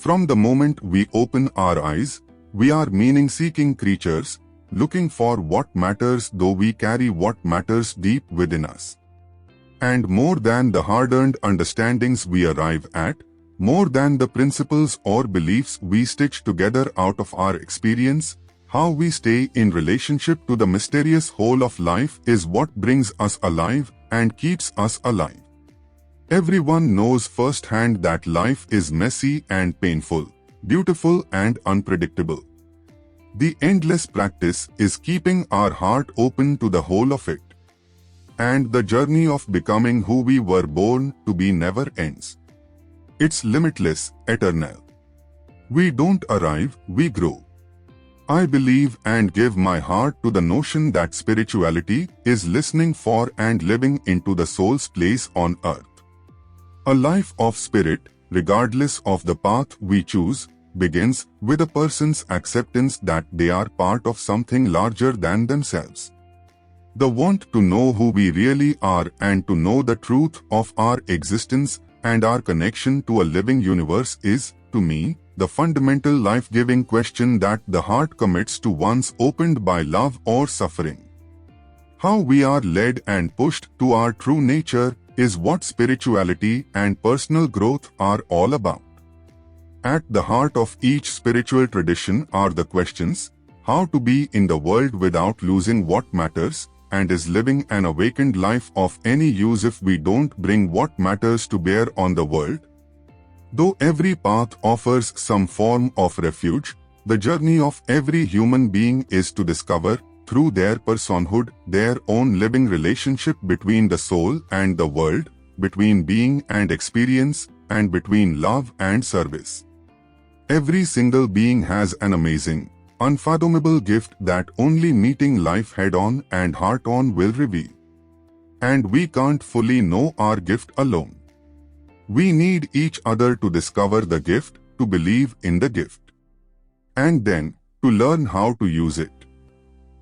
From the moment we open our eyes, we are meaning-seeking creatures, looking for what matters, though we carry what matters deep within us. And more than the hard-earned understandings we arrive at, more than the principles or beliefs we stitch together out of our experience, how we stay in relationship to the mysterious whole of life is what brings us alive and keeps us alive. Everyone knows firsthand that life is messy and painful, beautiful and unpredictable. The endless practice is keeping our heart open to the whole of it. And the journey of becoming who we were born to be never ends. It's limitless, eternal. We don't arrive, we grow. I believe and give my heart to the notion that spirituality is listening for and living into the soul's place on earth. A life of spirit, regardless of the path we choose, begins with a person's acceptance that they are part of something larger than themselves. The want to know who we really are and to know the truth of our existence and our connection to a living universe is, to me, the fundamental life-giving question that the heart commits to once opened by love or suffering. How we are led and pushed to our true nature is what spirituality and personal growth are all about. At the heart of each spiritual tradition are the questions: how to be in the world without losing what matters, and is living an awakened life of any use if we don't bring what matters to bear on the world? Though every path offers some form of refuge, the journey of every human being is to discover, through their personhood, their own living relationship between the soul and the world, between being and experience, and between love and service. Every single being has an amazing, unfathomable gift that only meeting life head-on and heart-on will reveal. And we can't fully know our gift alone. We need each other to discover the gift, to believe in the gift, and then to learn how to use it.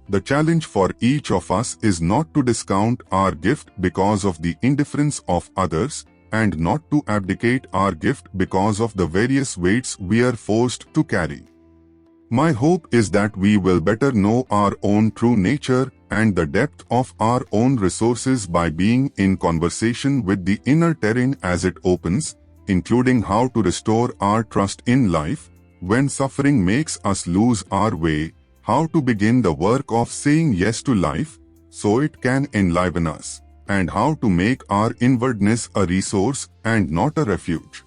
The challenge for each of us is not to discount our gift because of the indifference of others, and not to abdicate our gift because of the various weights we are forced to carry. My hope is that we will better know our own true nature and the depth of our own resources by being in conversation with the inner terrain as it opens, including how to restore our trust in life when suffering makes us lose our way, how to begin the work of saying yes to life so it can enliven us, and how to make our inwardness a resource and not a refuge.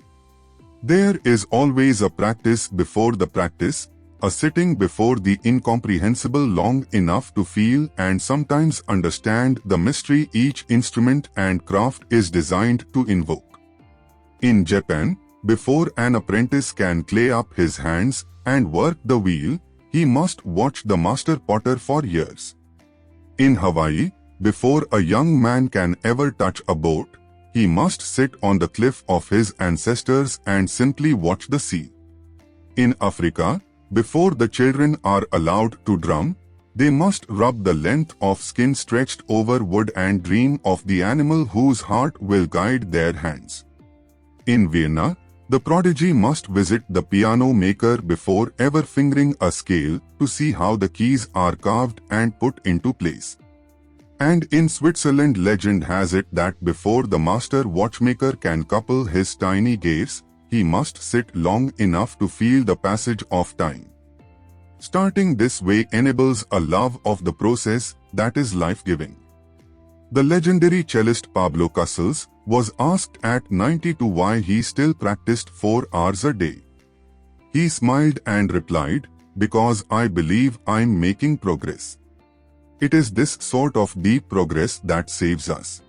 There is always a practice before the practice, a sitting before the incomprehensible long enough to feel and sometimes understand the mystery each instrument and craft is designed to invoke. In Japan, before an apprentice can clay up his hands and work the wheel, he must watch the master potter for years. In Hawaii, before a young man can ever touch a boat, he must sit on the cliff of his ancestors and simply watch the sea. In Africa, before the children are allowed to drum, they must rub the length of skin stretched over wood and dream of the animal whose heart will guide their hands. In Vienna, the prodigy must visit the piano maker before ever fingering a scale to see how the keys are carved and put into place. And in Switzerland, legend has it that before the master watchmaker can couple his tiny gears, he must sit long enough to feel the passage of time. Starting this way enables a love of the process that is life-giving. The legendary cellist Pablo Casals was asked at 92 why he still practiced 4 hours a day. He smiled and replied, "Because I believe I'm making progress." It is this sort of deep progress that saves us.